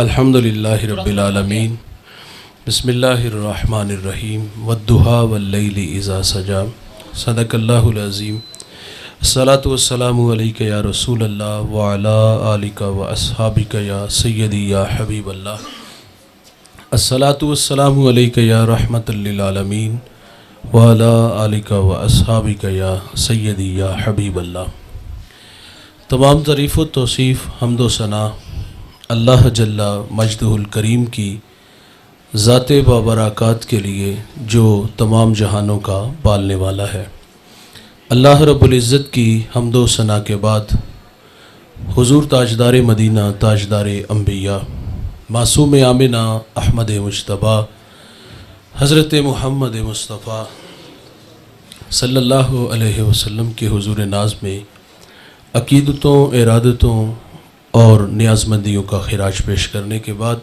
الحمدللہ رب العالمین بسم اللہ الرحمن الرحیم والضحیٰ واللیل اذا سجا صدق اللہ العظیم الصلاۃ والسلام علیک یا رسول اللہ وعلی آلک واصحابک یا سیدی یا حبیب اللہ الصلاۃ والسلام علیک یا رحمۃ للعالمین وعلی آلک واصحابک یا سیدی یا حبیب اللہ۔ تمام تعریف و توصیف حمد و ثنا اللہ جل مجدہ الکریم کی ذات بابرکات کے لیے جو تمام جہانوں کا پالنے والا ہے۔ اللہ رب العزت کی حمد و ثنا کے بعد حضور تاجدار مدینہ تاجدار انبیاء معصوم آمنہ احمد مجتبیٰ حضرت محمد مصطفیٰ صلی اللہ علیہ وسلم کے حضور ناز میں عقیدتوں، ارادتوں اور نیاز مندیوں کا خراج پیش کرنے کے بعد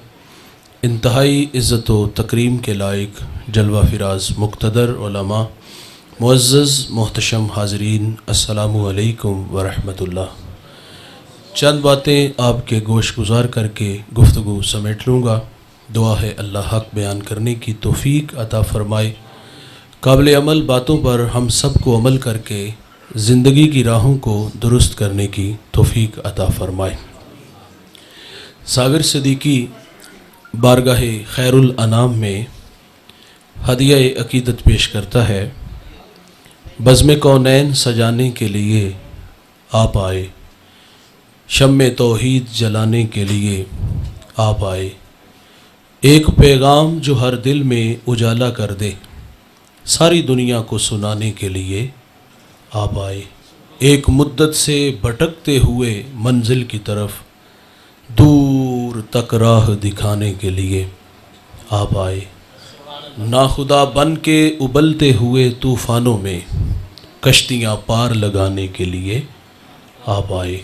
انتہائی عزت و تکریم کے لائق جلوہ فراز مقتدر علماء، معزز محتشم حاضرین، السلام علیکم ورحمۃ اللہ۔ چند باتیں آپ کے گوش گزار کر کے گفتگو سمیٹ لوں گا۔ دعا ہے اللہ حق بیان کرنے کی توفیق عطا فرمائے، قابل عمل باتوں پر ہم سب کو عمل کر کے زندگی کی راہوں کو درست کرنے کی توفیق عطا فرمائے۔ صابر صدیقی بارگاہ خیر الانام میں ہدیہ عقیدت پیش کرتا ہے۔ بزم کونین سجانے کے لیے آپ آئے، شمع توحید جلانے کے لیے آپ آئے، ایک پیغام جو ہر دل میں اجالا کر دے، ساری دنیا کو سنانے کے لیے آپ آئے، ایک مدت سے بھٹکتے ہوئے منزل کی طرف دور تک راہ دکھانے کے لیے آپ آئے، ناخدا بن کے ابلتے ہوئے طوفانوں میں کشتیاں پار لگانے کے لیے آپ آئے۔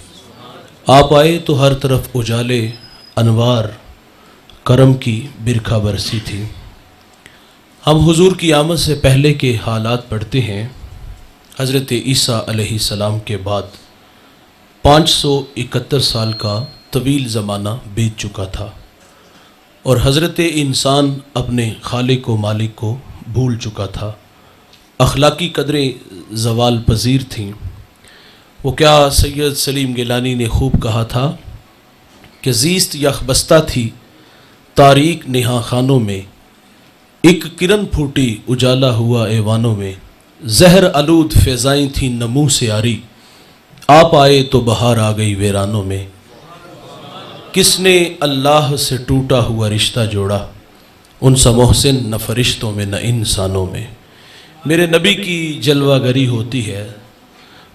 آپ آئے تو ہر طرف اجالے انوار کرم کی برکھا برسی تھی۔ ہم حضور کی آمد سے پہلے کے حالات پڑھتے ہیں۔ حضرت عیسیٰ علیہ السلام کے بعد 571 سال کا طویل زمانہ بیت چکا تھا اور حضرت انسان اپنے خالق و مالک کو بھول چکا تھا، اخلاقی قدریں زوال پذیر تھیں۔ وہ کیا سید سلیم گیلانی نے خوب کہا تھا کہ زیست یخبستہ تھی تاریک نہا خانوں میں، ایک کرن پھوٹی اجالا ہوا ایوانوں میں، زہر آلود فضائیں تھیں نمو سے آری، آپ آئے تو بہار آ گئی ویرانوں میں۔ کس نے اللہ سے ٹوٹا ہوا رشتہ جوڑا، ان سا محسن نہ فرشتوں میں نہ انسانوں میں۔ میرے نبی کی جلوہ گری ہوتی ہے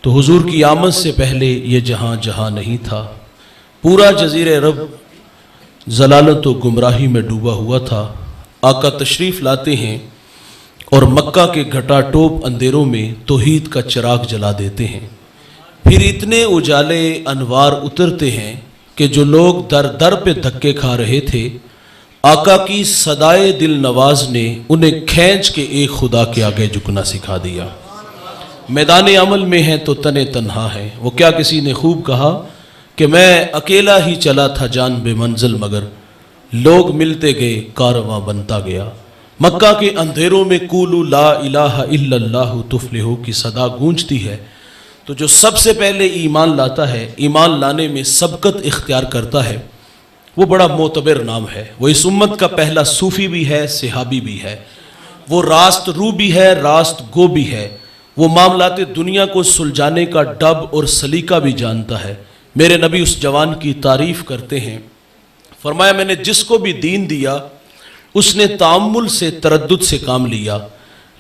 تو حضور کی آمد سے پہلے یہ جہاں جہاں نہیں تھا، پورا جزیر عرب ضلالت و گمراہی میں ڈوبا ہوا تھا۔ آقا تشریف لاتے ہیں اور مکہ کے گھٹا ٹوپ اندھیروں میں توحید کا چراغ جلا دیتے ہیں، پھر اتنے اجالے انوار اترتے ہیں کہ جو لوگ در در پہ دھکے کھا رہے تھے، آقا کی صدائے دل نواز نے انہیں کھینچ کے ایک خدا کے آگے جھکنا سکھا دیا۔ میدان عمل میں ہیں تو تنے تنہا ہے۔ وہ کیا کسی نے خوب کہا کہ میں اکیلا ہی چلا تھا جان بے منزل، مگر لوگ ملتے گئے کارواں بنتا گیا۔ مکہ کے اندھیروں میں قولوا لا الہ الا اللہ تفلحوا کی صدا گونجتی ہے، تو جو سب سے پہلے ایمان لاتا ہے، ایمان لانے میں سبقت اختیار کرتا ہے، وہ بڑا معتبر نام ہے۔ وہ اس امت کا پہلا صوفی بھی ہے، صحابی بھی ہے، وہ راست رو بھی ہے، راست گو بھی ہے، وہ معاملات دنیا کو سلجھانے کا ڈب اور سلیقہ بھی جانتا ہے۔ میرے نبی اس جوان کی تعریف کرتے ہیں، فرمایا میں نے جس کو بھی دین دیا اس نے تامل سے تردد سے کام لیا،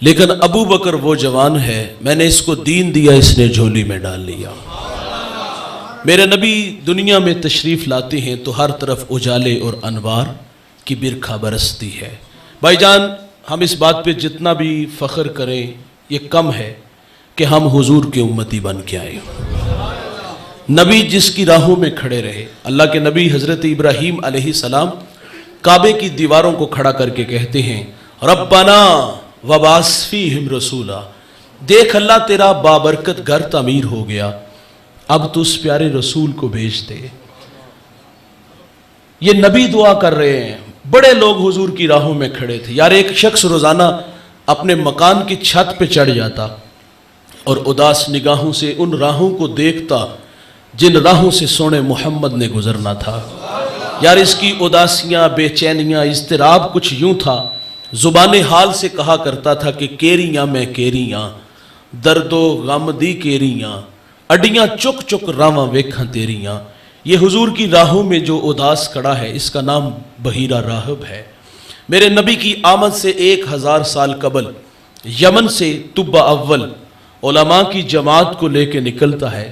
لیکن ابو بکر وہ جوان ہے، میں نے اس کو دین دیا اس نے جھولی میں ڈال لیا۔ میرے نبی دنیا میں تشریف لاتے ہیں تو ہر طرف اجالے اور انوار کی برکھا برستی ہے۔ بھائی جان، ہم اس بات پہ جتنا بھی فخر کریں یہ کم ہے کہ ہم حضور کے امتی بن کے آئے۔ نبی جس کی راہوں میں کھڑے رہے، اللہ کے نبی حضرت ابراہیم علیہ السلام کعبے کی دیواروں کو کھڑا کر کے کہتے ہیں، ربنا وبعث فیہم رسولا، دیکھ اللہ تیرا بابرکت گھر تعمیر ہو گیا، اب تو اس پیارے رسول کو بھیج دے۔ یہ نبی دعا کر رہے ہیں، بڑے لوگ حضور کی راہوں میں کھڑے تھے۔ یار ایک شخص روزانہ اپنے مکان کی چھت پہ چڑھ جاتا اور اداس نگاہوں سے ان راہوں کو دیکھتا جن راہوں سے سونے محمد نے گزرنا تھا۔ یار اس کی اداسیاں، بے چینیاں، اضطراب کچھ یوں تھا، زبان حال سے کہا کرتا تھا کہ کیریاں میں کیریاں، درد و غم دی کیریاں، اڈیاں چک چک راواں ویکھاں تیریاں۔ یہ حضور کی راہوں میں جو اداس کھڑا ہے اس کا نام بحیرہ راہب ہے۔ میرے نبی کی آمد سے 1000 سال قبل یمن سے طبہ اول علماء کی جماعت کو لے کے نکلتا ہے۔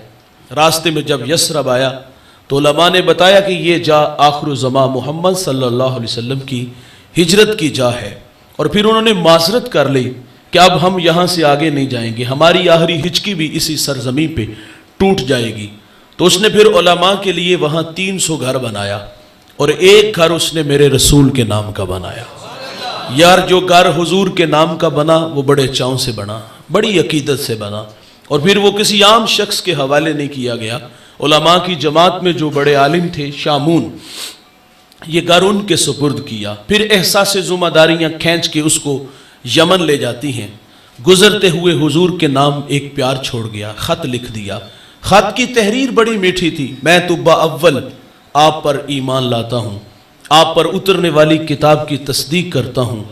راستے میں جب یثرب آیا تو علماء نے بتایا کہ یہ جا آخر الزماں محمد صلی اللہ علیہ وسلم کی ہجرت کی جا ہے، اور پھر انہوں نے معذرت کر لی کہ اب ہم یہاں سے آگے نہیں جائیں گے، ہماری آخری ہچکی بھی اسی سرزمین پہ ٹوٹ جائے گی۔ تو اس نے پھر علماء کے لیے وہاں 300 گھر بنایا اور ایک گھر اس نے میرے رسول کے نام کا بنایا۔ یار جو گھر حضور کے نام کا بنا وہ بڑے چاؤں سے بنا، بڑی عقیدت سے بنا، اور پھر وہ کسی عام شخص کے حوالے نہیں کیا گیا۔ علماء کی جماعت میں جو بڑے عالم تھے شامون، یہ گھر ان کے سپرد کیا۔ پھر احساس ذمہ داریاں کھینچ کے اس کو یمن لے جاتی ہیں۔ گزرتے ہوئے حضور کے نام ایک پیار چھوڑ گیا، خط لکھ دیا۔ خط کی تحریر بڑی میٹھی تھی۔ میں طبہ اول آپ پر ایمان لاتا ہوں، آپ پر اترنے والی کتاب کی تصدیق کرتا ہوں،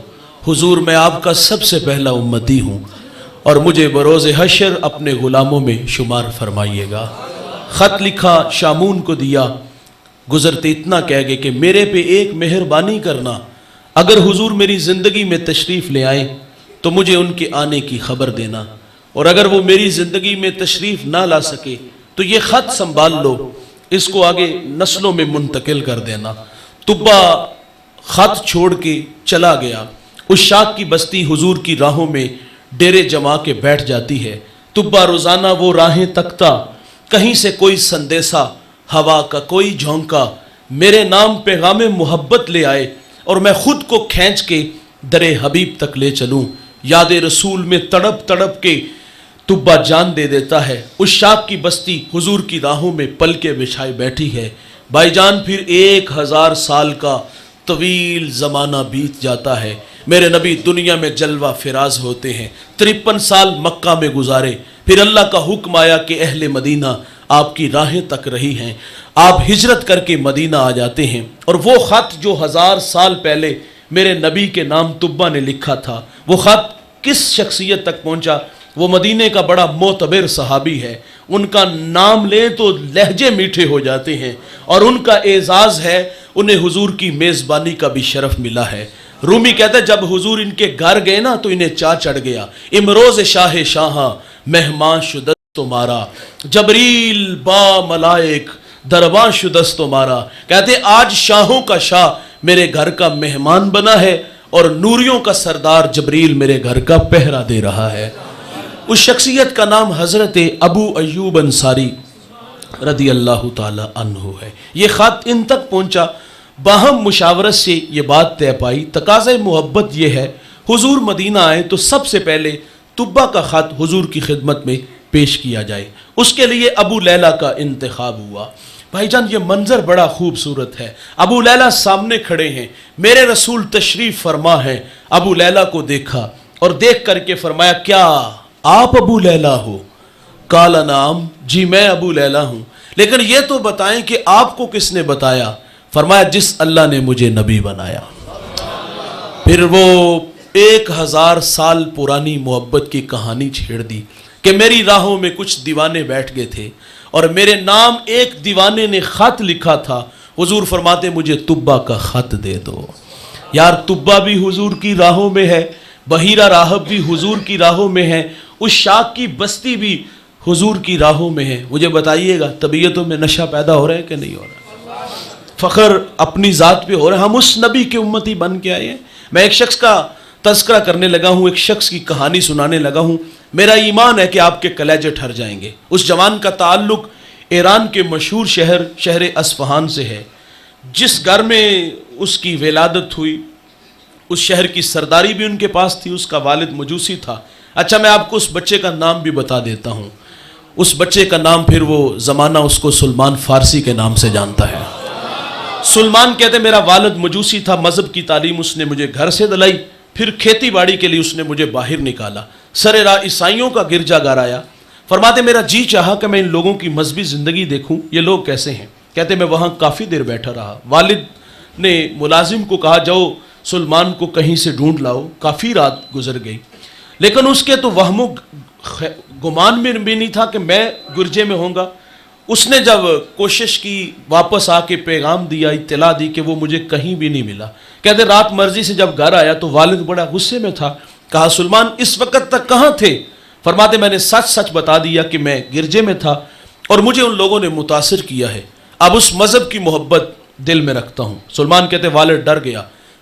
حضور میں آپ کا سب سے پہلا امتی ہوں، اور مجھے بروز حشر اپنے غلاموں میں شمار فرمائیے گا۔ خط لکھا، شامون کو دیا، گزرتے اتنا کہہ گئے کہ میرے پہ ایک مہربانی کرنا، اگر حضور میری زندگی میں تشریف لے آئیں تو مجھے ان کے آنے کی خبر دینا، اور اگر وہ میری زندگی میں تشریف نہ لا سکے تو یہ خط سنبھال لو، اس کو آگے نسلوں میں منتقل کر دینا۔ طبہ خط چھوڑ کے چلا گیا۔ اس شاخ کی بستی حضور کی راہوں میں ڈیرے جما کے بیٹھ جاتی ہے۔ طبہ روزانہ وہ راہیں تکتا، کہیں سے کوئی سندیسہ، ہوا کا کوئی جھونکا میرے نام پیغام محبت لے آئے اور میں خود کو کھینچ کے در حبیب تک لے چلوں۔ یاد رسول میں تڑپ تڑپ کے طبہ جان دے دیتا ہے۔ اس شاخ کی بستی حضور کی راہوں میں پل کے بچھائے بیٹھی ہے۔ بھائی جان پھر 1000 سال کا طویل زمانہ بیت جاتا ہے۔ میرے نبی دنیا میں جلوہ فراز ہوتے ہیں۔ 53 سال مکہ میں گزارے، پھر اللہ کا حکم آیا کہ اہل مدینہ آپ کی راہیں تک رہی ہیں، آپ ہجرت کر کے مدینہ آ جاتے ہیں۔ اور وہ خط جو 1000 سال پہلے میرے نبی کے نام طبہ نے لکھا تھا، وہ خط کس شخصیت تک پہنچا؟ وہ مدینے کا بڑا معتبر صحابی ہے، ان کا نام لیں تو لہجے میٹھے ہو جاتے ہیں، اور ان کا اعزاز ہے، انہیں حضور کی میزبانی کا بھی شرف ملا ہے۔ رومی کہتا ہے جب حضور ان کے گھر گئے نا تو انہیں چاہ چڑھ گیا، امروز شاہ شاہاں مہمان شدست تمہارا، جبریل با ملائک درباں شدست تمہارا۔ کہتے آج شاہوں کا شاہ میرے گھر کا مہمان بنا ہے، اور نوریوں کا سردار جبریل میرے گھر کا پہرا دے رہا ہے۔ اس شخصیت کا نام حضرت ابو ایوب انصاری رضی اللہ تعالی عنہ ہے۔ یہ خط ان تک پہنچا، باہم مشاورت سے یہ بات طے پائی، تقاضۂ محبت یہ ہے حضور مدینہ آئے تو سب سے پہلے طبہ کا خط حضور کی خدمت میں پیش کیا جائے۔ اس کے لیے ابو لیلہ کا انتخاب ہوا۔ بھائی جان یہ منظر بڑا خوبصورت ہے۔ ابو لیلہ سامنے کھڑے ہیں، میرے رسول تشریف فرما ہے۔ ابو لیلہ کو دیکھا اور دیکھ کر کے فرمایا کیا آپ ابو لیلہ ہو؟ قال نعم، جی میں ابو لیلہ ہوں، لیکن یہ تو بتائیں کہ آپ کو کس نے بتایا؟ فرمایا جس اللہ نے مجھے نبی بنایا۔ پھر وہ 1000 سال پرانی محبت کی کہانی چھیڑ دی کہ میری راہوں میں کچھ دیوانے بیٹھ گئے تھے اور میرے نام ایک دیوانے نے خط لکھا تھا۔ حضور فرماتے مجھے طبہ کا خط دے دو۔ یار طبہ بھی حضور کی راہوں میں ہے، بحیرہ راہب بھی حضور کی راہوں میں ہے، اس شاخ کی بستی بھی حضور کی راہوں میں ہے۔ مجھے بتائیے گا طبیعتوں میں نشہ پیدا ہو رہا ہے کہ نہیں ہو رہا؟ فخر اپنی ذات پہ ہو رہا ہے، ہم اس نبی کے امتی بن کے آئے ہیں۔ میں ایک شخص کا تذکرہ کرنے لگا ہوں، ایک شخص کی کہانی سنانے لگا ہوں، میرا ایمان ہے کہ آپ کے کلیجے ٹھر جائیں گے۔ اس جوان کا تعلق ایران کے مشہور شہر اصفہان سے ہے۔ جس گھر میں اس کی ولادت ہوئی اس شہر کی سرداری بھی ان کے پاس تھی، اس کا والد مجوسی تھا۔ اچھا میں آپ کو اس بچے کا نام بھی بتا دیتا ہوں۔ اس بچے کا نام پھر وہ زمانہ اس کو سلمان فارسی کے نام سے جانتا ہے۔ سلمان کہتے میرا والد مجوسی تھا، مذہب کی تعلیم اس نے مجھے گھر سے دلائی، پھر کھیتی باڑی کے لیے اس نے مجھے باہر نکالا۔ سر راہ عیسائیوں کا گرجا گھر آیا، فرماتے میرا جی چاہا کہ میں ان لوگوں کی مذہبی زندگی دیکھوں، یہ لوگ کیسے ہیں۔ کہتے میں وہاں کافی دیر بیٹھا رہا، والد نے ملازم کو کہا جاؤ سلمان کو کہیں سے ڈھونڈ لاؤ، کافی رات گزر گئی، لیکن اس کے تو وہم و گمان میں بھی نہیں تھا کہ میں گرجے میں ہوں گا۔ اس نے جب کوشش کی، واپس آ کے پیغام دیا، اطلاع دی کہ وہ مجھے کہیں بھی نہیں ملا۔ کہتے رات مرضی سے جب گھر آیا تو والد بڑا غصے میں تھا، کہا سلمان اس وقت تک کہاں تھے؟ فرماتے میں نے سچ سچ بتا دیا کہ میں گرجے میں تھا اور مجھے ان لوگوں نے متاثر کیا ہے، اب اس مذہب کی محبت دل میں رکھتا ہوں۔ سلمان کہتے والد ڈر گیا،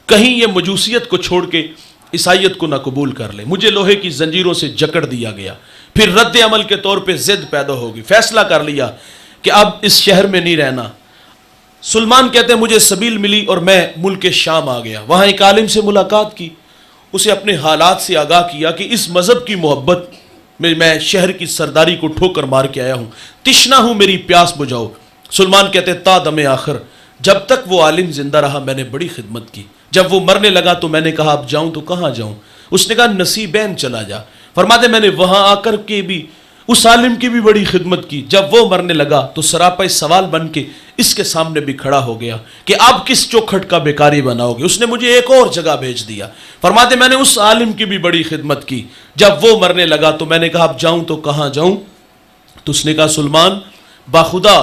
کہیں یہ مجوسیت کو چھوڑ کے عیسائیت کو نہ قبول کر لے۔ مجھے لوہے کی زنجیروں سے جکڑ دیا گیا، پھر رد عمل کے طور پہ ضد پیدا ہوگی، فیصلہ کر لیا کہ اب اس شہر میں نہیں رہنا۔ سلمان کہتے ہیں مجھے سبیل ملی اور میں ملک شام آ گیا، وہاں ایک عالم سے ملاقات کی، اسے اپنے حالات سے آگاہ کیا کہ اس مذہب کی محبت میں شہر کی سرداری کو ٹھوکر مار کے آیا ہوں، تشنا ہوں، میری پیاس بجھاؤ۔ سلمان کہتے تا دم آخر جب تک وہ عالم زندہ رہا میں نے بڑی خدمت کی، جب وہ مرنے لگا تو میں نے کہا اب جاؤں تو کہاں جاؤں؟ اس نے کہا نصیبین چلا جا۔ فرماتے میں نے وہاں آ کر کے بھی اس عالم کی بھی بڑی خدمت کی، جب وہ مرنے لگا تو سراپا سوال بن کے اس کے سامنے بھی کھڑا ہو گیا کہ اب کس چوکھٹ کا بیکاری بناؤ گے؟ اس نے مجھے ایک اور جگہ بھیج دیا۔ فرماتے میں نے اس عالم کی بھی بڑی خدمت کی، جب وہ مرنے لگا تو میں نے کہا اب جاؤں تو کہاں جاؤں؟ تو اس نے کہا سلمان باخدا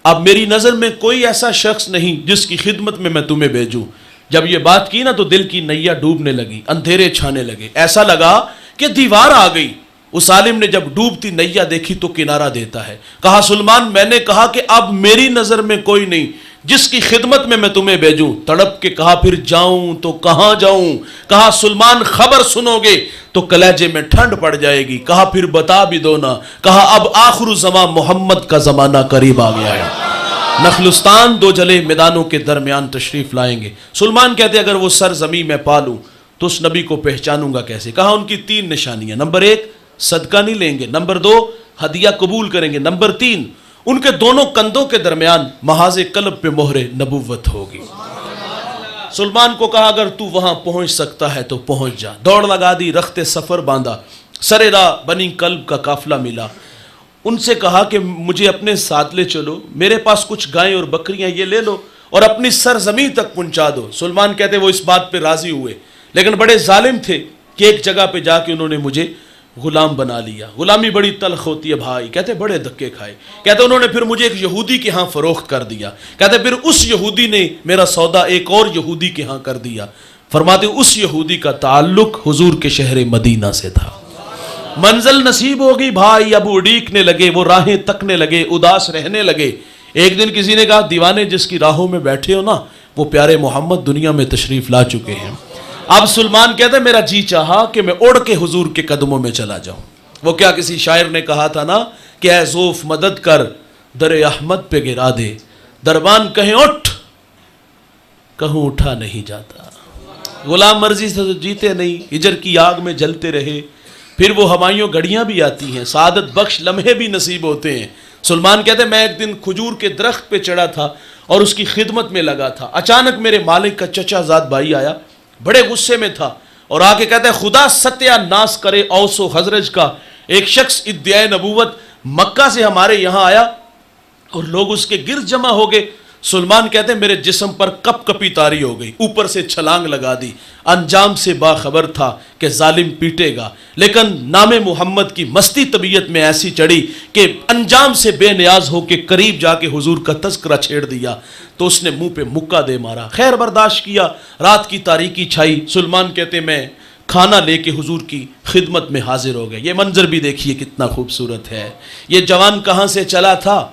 اب میری نظر میں کوئی ایسا شخص نہیں جس کی خدمت میں تمہیں بھیجوں۔ جب یہ بات کی نا تو دل کی نیا ڈوبنے لگی، اندھیرے چھانے لگے، ایسا لگا کہ دیوار آ گئی۔ اس عالم نے جب ڈوبتی نیا دیکھی تو کنارہ دیتا ہے، کہا سلمان میں نے کہا کہ اب میری نظر میں کوئی نہیں جس کی خدمت میں تمہیں بھیجوں۔ تڑپ کے کہا پھر جاؤں تو کہاں جاؤں؟ کہا سلمان خبر سنو گے تو کلیجے میں ٹھنڈ پڑ جائے گی، کہا پھر بتا بھی دو نا، کہا اب آخر زمان محمد کا زمانہ قریب آ گیا ہے۔ نخلستان دو جلے میدانوں کے درمیان تشریف لائیں گے۔ سلمان کہتے اگر وہ سر زمین میں پالوں تو اس نبی کو پہچانوں گا کیسے؟ کہا ان کی 3 نشانیاں، نمبر 1 صدقہ نہیں لیں گے، نمبر 2 ہدیہ قبول کریں گے، نمبر 3 ان کے دونوں کندھوں کے درمیان محاذ قلب پہ مہر نبوت ہوگی۔ سلمان کو کہا اگر تو وہاں پہنچ سکتا ہے تو پہنچ جا۔ دوڑ لگا دی، رخت سفر باندھا، سر راہ بنی کلب کا قافلہ ملا۔ ان سے کہا کہ مجھے اپنے ساتھ لے چلو، میرے پاس کچھ گائیں اور بکریاں یہ لے لو اور اپنی سرزمین تک پہنچا دو۔ سلمان کہتے وہ اس بات پہ راضی ہوئے، لیکن بڑے ظالم تھے کہ ایک جگہ پہ جا کے انہوں نے مجھے غلام بنا لیا۔ غلامی بڑی تلخ ہوتی ہے بھائی، کہتے بڑے دھکے کھائے۔ کہتے انہوں نے پھر مجھے ایک یہودی کے ہاں فروخت کر دیا۔ کہتے پھر اس یہودی نے میرا سودا ایک اور یہودی کے ہاں کر دیا۔ فرماتے اس یہودی کا تعلق حضور کے شہر مدینہ سے تھا۔ منزل نصیب ہوگی بھائی، اب اڑیکنے لگے، وہ راہیں تکنے لگے، اداس رہنے لگے۔ ایک دن کسی نے کہا دیوانے جس کی راہوں میں بیٹھے ہو نا وہ پیارے محمد دنیا میں تشریف لا چکے ہیں۔ اب سلمان کہتے میرا جی چاہا کہ میں اڑ کے حضور کے قدموں میں چلا جاؤں۔ وہ کیا کسی شاعر نے کہا تھا نا کہ اے زوف مدد کر در احمد پہ گرا دے، دربان کہیں اٹھ کہوں اٹھا نہیں جاتا۔ غلام مرضی سے تو جیتے نہیں، ہجر کی آگ میں جلتے رہے، پھر وہ ہمایوں گھڑیاں بھی آتی ہیں، سعادت بخش لمحے بھی نصیب ہوتے ہیں۔ سلمان کہتے میں ایک دن کھجور کے درخت پہ چڑھا تھا اور اس کی خدمت میں لگا تھا، اچانک میرے مالک کا چچا زاد بھائی آیا، بڑے غصے میں تھا اور آ کے کہتا ہے خدا ستیہ ناس کرے اوس و خزرج کا ایک شخص ادعائے نبوت مکہ سے ہمارے یہاں آیا اور لوگ اس کے گرد جمع ہو گئے۔ سلمان کہتے ہیں میرے جسم پر کپ کپی طاری ہو گئی، اوپر سے چھلانگ لگا دی، انجام سے باخبر تھا کہ ظالم پیٹے گا، لیکن نام محمد کی مستی طبیعت میں ایسی چڑھی کہ انجام سے بے نیاز ہو کے قریب جا کے حضور کا تذکرہ چھیڑ دیا تو اس نے منہ پہ مکہ دے مارا، خیر برداشت کیا، رات کی تاریکی چھائی۔ سلمان کہتے میں کھانا لے کے حضور کی خدمت میں حاضر ہو گئے۔ یہ منظر بھی دیکھیے کتنا خوبصورت ہے۔ یہ جوان کہاں سے چلا تھا؟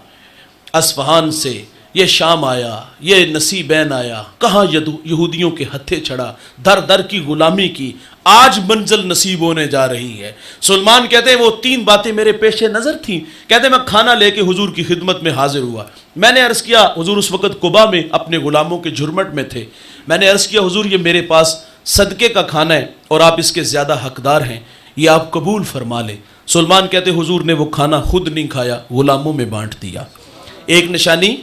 اصفہان سے۔ یہ شام آیا، یہ نصیبین آیا، کہاں یہودیوں کے ہتھے چڑھا، در در کی غلامی کی، آج منزل نصیب ہونے جا رہی ہے۔ سلمان کہتے ہیں وہ 3 باتیں میرے پیش نظر تھیں۔ کہتے میں کھانا لے کے حضور کی خدمت میں حاضر ہوا، میں نے عرض کیا حضور اس وقت قبا میں اپنے غلاموں کے جھرمٹ میں تھے، میں نے عرض کیا حضور یہ میرے پاس صدقے کا کھانا ہے اور آپ اس کے زیادہ حقدار ہیں، یہ آپ قبول فرما لیں۔ سلمان کہتے حضور نے وہ کھانا خود نہیں کھایا، غلاموں میں بانٹ دیا۔ ایک نشانی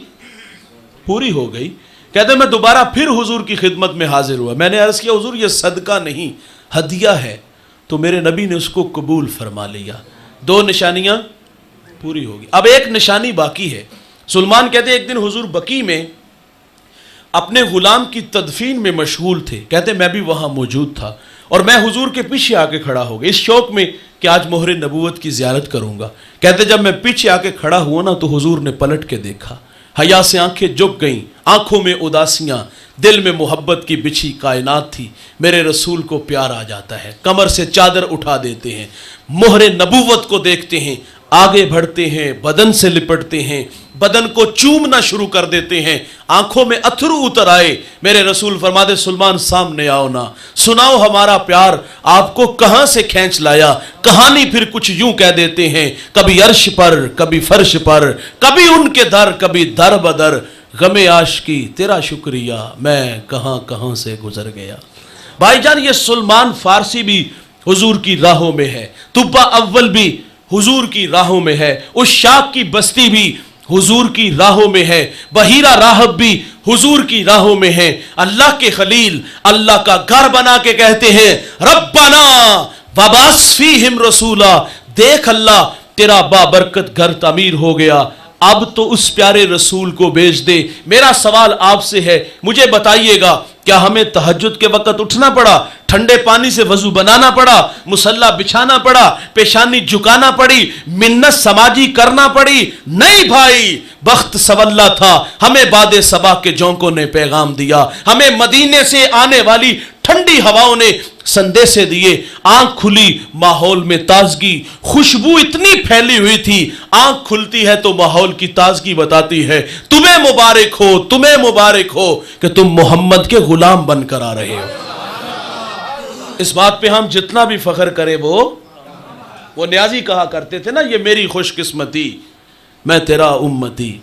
پوری ہو گئی کہتے میں دوبارہ پھر حضور کی خدمت میں حاضر ہوا. میں نے عرض کیا حضور یہ صدقہ نہیں ہدیہ ہے. تو میرے نبی نے اس کو قبول فرما لیا. 2 نشانیاں پوری ہوگی. اب ایک نشانی باقی ہے. سلمان کہتے ہیں ایک دن حضور بقیع میں اپنے غلام کی تدفین میں مشغول تھے. کہتے میں بھی وہاں موجود تھا اور میں حضور کے پیچھے آ کے کھڑا ہو گیا اس شوق میں کہ آج مہر نبوت کی زیارت کروں گا. کہتے جب میں پیچھے آ کے کھڑا ہوا نا تو حضور نے پلٹ کے دیکھا. حیا سے آنکھیں جھک گئیں, آنکھوں میں اداسیاں, دل میں محبت کی بچھی کائنات تھی. میرے رسول کو پیار آ جاتا ہے, کمر سے چادر اٹھا دیتے ہیں, مہر نبوت کو دیکھتے ہیں, آگے بڑھتے ہیں, بدن سے لپٹتے ہیں, بدن کو چومنا شروع کر دیتے ہیں, آنکھوں میں اتھرو اتر آئے. میرے رسول فرماتے سلمان سامنے آؤ نا, سناؤ ہمارا پیار آپ کو کہاں سے کھینچ لایا. کہانی پھر کچھ یوں کہہ دیتے ہیں, کبھی عرش پر کبھی فرش پر, کبھی ان کے در کبھی در بدر, غم عاشقی تیرا شکریہ میں کہاں کہاں سے گزر گیا. بھائی جان یہ سلمان فارسی بھی حضور کی راہوں میں ہے, طبہ اول بھی حضور کی راہوں میں ہے, اس شاک کی بستی بھی حضور کی راہوں میں ہے, بحیرہ راہب بھی حضور کی راہوں میں ہے. اللہ کے خلیل اللہ کا گھر بنا کے کہتے ہیں ربنا وبعث فیہم رسولا. دیکھ اللہ تیرا بابرکت گھر تعمیر ہو گیا, اب تو اس پیارے رسول کو بھیج دے. میرا سوال آپ سے ہے, مجھے بتائیے گا کیا ہمیں تہجد کے وقت اٹھنا پڑا, ٹھنڈے پانی سے وضو بنانا پڑا, مصلی بچھانا پڑا, پیشانی جھکانا پڑی, منت سماجی کرنا پڑی؟ نہیں بھائی, بخت سولا تھا. ہمیں باد صبا کے جونکوں نے پیغام دیا, ہمیں مدینے سے آنے والی ٹھنڈی ہواؤں نے سندیسے دیے. آنکھ کھلی ماحول میں تازگی, خوشبو اتنی پھیلی ہوئی تھی, آنکھ کھلتی ہے تو ماحول کی تازگی بتاتی ہے تمہیں مبارک ہو, تمہیں مبارک ہو کہ تم محمد کے غلام بن کر آ رہے ہو. اس بات پہ ہم جتنا بھی فخر کرے وہ نیازی کہا کرتے تھے نا, یہ میری خوش قسمتی میں تیرا امتی,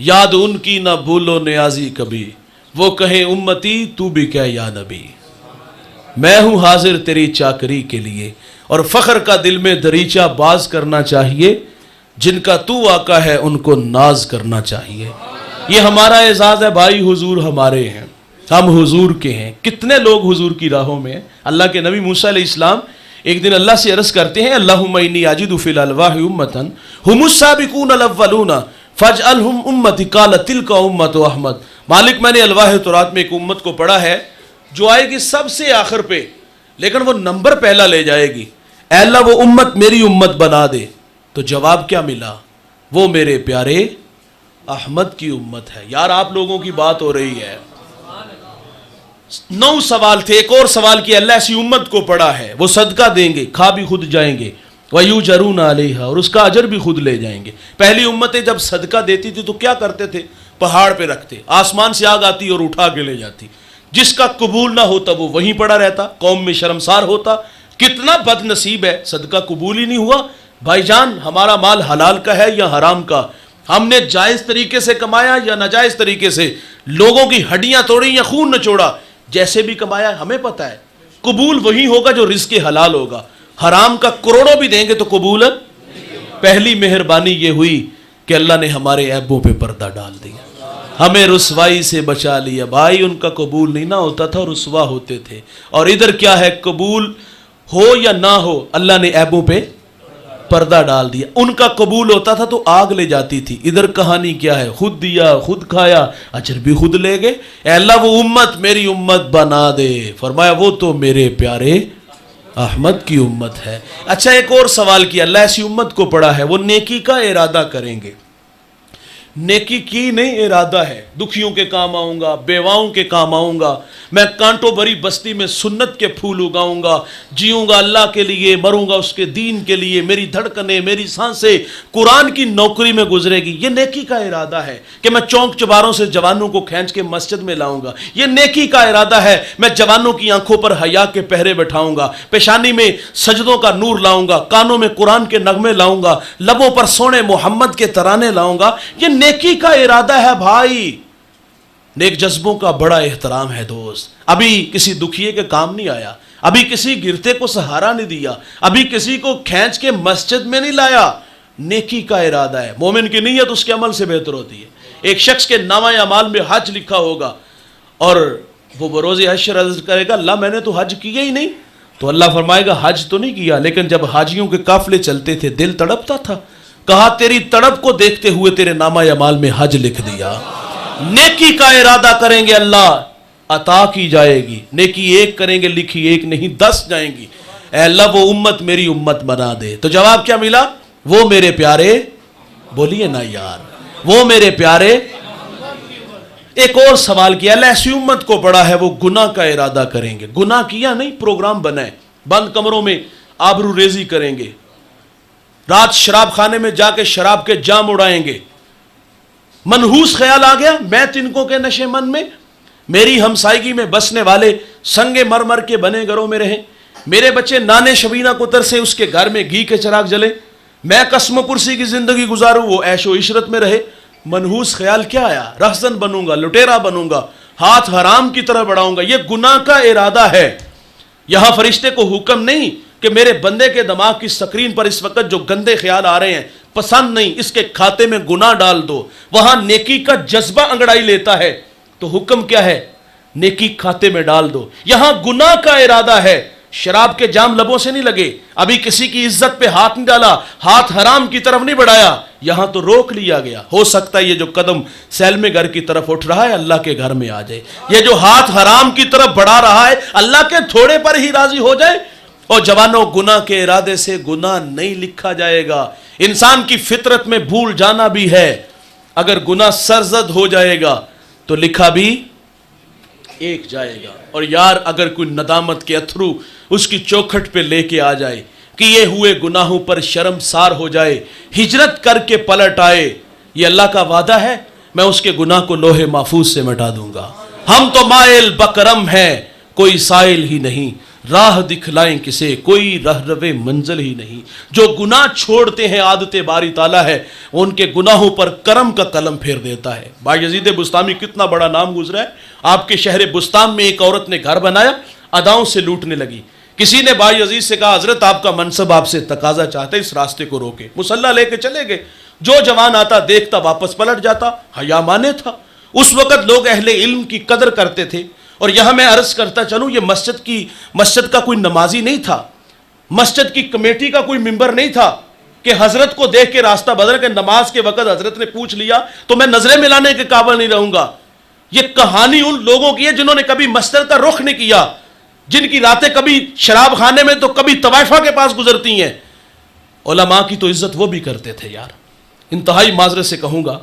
یاد ان کی نہ بھولو نیازی کبھی, وہ کہے امتی تو بھی کہہ یا نبی. میں ہوں حاضر تیری چاکری کے لیے, اور فخر کا دل میں دریچہ باز کرنا چاہیے, جن کا تو آقا ہے ان کو ناز کرنا چاہیے. یہ ہمارا اعزاز ہے بھائی, حضور ہمارے ہیں, ہم حضور کے ہیں. کتنے لوگ حضور کی راہوں میں ہیں. اللہ کے نبی موسیٰ علیہ السلام ایک دن اللہ سے عرض کرتے ہیں اللہم انی اجد فی الالواح امتا ہم السابقون الاولون فاجعلہم امتی, قال تلک امت احمد. مالک میں نے الواح تورات میں ایک امت کو پڑھا ہے جو آئے گی سب سے آخر پہ, لیکن وہ نمبر پہلا لے جائے گی. اے اللہ وہ امت میری امت بنا دے. تو جواب کیا ملا, وہ میرے پیارے احمد کی امت ہے. یار آپ لوگوں کی بات ہو رہی ہے. 9 سوال تھے, ایک اور سوال کیا, اللہ ایسی امت کو پڑا ہے وہ صدقہ دیں گے, کھا بھی خود جائیں گے, وَيُجَرُونَ عَلَيْهَا, اور اس کا اجر بھی خود لے جائیں گے. پہلی امتیں جب صدقہ دیتی تھی تو کیا کرتے تھے, پہاڑ پہ رکھتے, آسمان سے آگ آتی اور اٹھا کے لے جاتی. جس کا قبول نہ ہوتا وہ وہیں پڑا رہتا, قوم میں شرمسار ہوتا. کتنا بد نصیب ہے, صدقہ قبول ہی نہیں ہوا. بھائی جان ہمارا مال حلال کا ہے یا حرام کا, ہم نے جائز طریقے سے کمایا یا ناجائز طریقے سے, لوگوں کی ہڈیاں توڑی یا خون نچوڑا, جیسے بھی کمایا ہمیں پتہ ہے. قبول وہی ہوگا جو رزق حلال ہوگا. حرام کا کروڑوں بھی دیں گے تو قبول. پہلی مہربانی یہ ہوئی کہ اللہ نے ہمارے عیبوں پہ پردہ ڈال دیا, ہمیں رسوائی سے بچا لیا. بھائی ان کا قبول نہیں نہ ہوتا تھا, رسوا ہوتے تھے. اور ادھر کیا ہے, قبول ہو یا نہ ہو اللہ نے عیبوں پہ پردہ ڈال دیا. ان کا قبول ہوتا تھا تو آگ لے جاتی تھی, ادھر کہانی کیا ہے, خود دیا خود کھایا, اجر بھی خود لے گئے. اے اللہ وہ امت میری امت بنا دے. فرمایا وہ تو میرے پیارے احمد کی امت ہے. اچھا ایک اور سوال کیا, اللہ ایسی امت کو پڑا ہے وہ نیکی کا ارادہ کریں گے. نیکی کی نہیں ارادہ ہے, دکھیوں کے کام آؤں گا, بیواؤں کے کام آؤں گا, میں کانٹوں بھری بستی میں سنت کے پھول اگاؤں گا, جیوں گا اللہ کے لیے, مروں گا اس کے دین کے لیے, میری دھڑکنیں میری سانسیں قرآن کی نوکری میں گزرے گی. یہ نیکی کا ارادہ ہے کہ میں چونک چباروں سے جوانوں کو کھینچ کے مسجد میں لاؤں گا. یہ نیکی کا ارادہ ہے میں جوانوں کی آنکھوں پر حیا کے پہرے بٹھاؤں گا, پیشانی میں سجدوں کا نور لاؤں گا, کانوں میں قرآن کے نغمے لاؤں گا, لبوں پر سونے محمد کے ترانے لاؤں گا. یہ نیکی کا ارادہ ہے بھائی. نیک جذبوں کا بڑا احترام ہے دوست. ابھی کسی دکھیے کے کام نہیں آیا, ابھی کسی گرتے کو سہارا نہیں دیا, ابھی کسی کو کھینچ کے مسجد میں نہیں لایا. نیکی کا ارادہ ہے. مومن کی نیت اس کے عمل سے بہتر ہوتی ہے. ایک شخص کے نامہ اعمال میں حج لکھا ہوگا, اور وہ بروز حشر عرض کرے گا اللہ میں نے تو حج کیا ہی نہیں. تو اللہ فرمائے گا حج تو نہیں کیا, لیکن جب حاجیوں کے قافلے چلتے تھے دل تڑپتا تھا. کہا تیری تڑپ کو دیکھتے ہوئے تیرے نامہ اعمال میں حج لکھ دیا. نیکی کا ارادہ کریں گے اللہ عطا کی جائے گی, نیکی ایک کریں گے لکھی ایک نہیں 10 جائیں گی. اے اللہ وہ امت میری امت بنا دے. تو جواب کیا ملا؟ وہ میرے پیارے, بولیے نا یار, وہ میرے پیارے. ایک اور سوال کیا, اللہ ایسی امت کو پڑا ہے وہ گناہ کا ارادہ کریں گے, گناہ کیا نہیں پروگرام بنائے, بند کمروں میں آبرو ریزی کریں گے, رات شراب خانے میں جا کے شراب کے جام اڑائیں گے. منحوس خیال آ گیا میں تنکوں کے نشے من میں, میری ہمسائیگی میں بسنے والے سنگ مرمر کے بنے گھروں میں رہیں, میرے بچے نانے شبینہ کو ترسے اس کے گھر میں گھی کے چراغ جلے, میں قسم و کرسی کی زندگی گزاروں وہ عیش و عشرت میں رہے. منحوس خیال کیا آیا؟ رہزن بنوں گا, لٹیرا بنوں گا, ہاتھ حرام کی طرح بڑھاؤں گا. یہ گناہ کا ارادہ ہے. یہاں فرشتے کو حکم نہیں کہ میرے بندے کے دماغ کی سکرین پر اس وقت جو گندے خیال آ رہے ہیں پسند نہیں, اس کے کھاتے میں گناہ ڈال دو. وہاں نیکی کا جذبہ انگڑائی لیتا ہے تو حکم کیا ہے؟ نیکی کھاتے میں ڈال دو. یہاں گناہ کا ارادہ ہے, شراب کے جام لبوں سے نہیں لگے, ابھی کسی کی عزت پہ ہاتھ نہیں ڈالا, ہاتھ حرام کی طرف نہیں بڑھایا, یہاں تو روک لیا گیا. ہو سکتا ہے یہ جو قدم سیلم گھر کی طرف اٹھ رہا ہے اللہ کے گھر میں آ جائے, یہ جو ہاتھ حرام کی طرف بڑھا رہا ہے اللہ کے تھوڑے پر ہی راضی ہو جائے. اور جوانوں گناہ کے ارادے سے گناہ نہیں لکھا جائے گا. انسان کی فطرت میں بھول جانا بھی ہے, اگر گناہ سرزد ہو جائے گا تو لکھا بھی ایک جائے گا. اور یار اگر کوئی ندامت کے اتھرو اس کی چوکھٹ پہ لے کے آ جائے, کیے ہوئے گناہوں پر شرمسار ہو جائے, ہجرت کر کے پلٹ آئے, یہ اللہ کا وعدہ ہے میں اس کے گناہ کو لوح محفوظ سے مٹا دوں گا. ہم تو مائل بکرم ہیں کوئی سائل ہی نہیں, راہ دکھلائیں کسے کوئی رہرو منزل ہی نہیں. جو گناہ چھوڑتے ہیں عادت باری تعالیٰ ہے وہ ان کے گناہوں پر کرم کا قلم پھیر دیتا ہے. بایزید بستامی کتنا بڑا نام گزرا ہے. آپ کے شہر بستام میں ایک عورت نے گھر بنایا, اداؤں سے لوٹنے لگی. کسی نے بایزید سے کہا حضرت آپ کا منصب آپ سے تقاضا چاہتے اس راستے کو روکے. مسلح لے کے چلے گئے. جو جوان آتا دیکھتا واپس پلٹ جاتا. حیا مانے تھا. اس وقت لوگ اہل علم کی قدر کرتے تھے. اور یہاں میں عرض کرتا چلوں یہ مسجد کا کوئی نمازی نہیں تھا, مسجد کی کمیٹی کا کوئی ممبر نہیں تھا کہ حضرت کو دیکھ کے راستہ بدل کے نماز کے وقت حضرت نے پوچھ لیا تو میں نظریں ملانے کے قابل نہیں رہوں گا. یہ کہانی ان لوگوں کی ہے جنہوں نے کبھی مسجد کا رخ نہیں کیا, جن کی راتیں کبھی شراب خانے میں تو کبھی طوائفہ کے پاس گزرتی ہیں. علماء کی تو عزت وہ بھی کرتے تھے یار. انتہائی معذرت سے کہوں گا,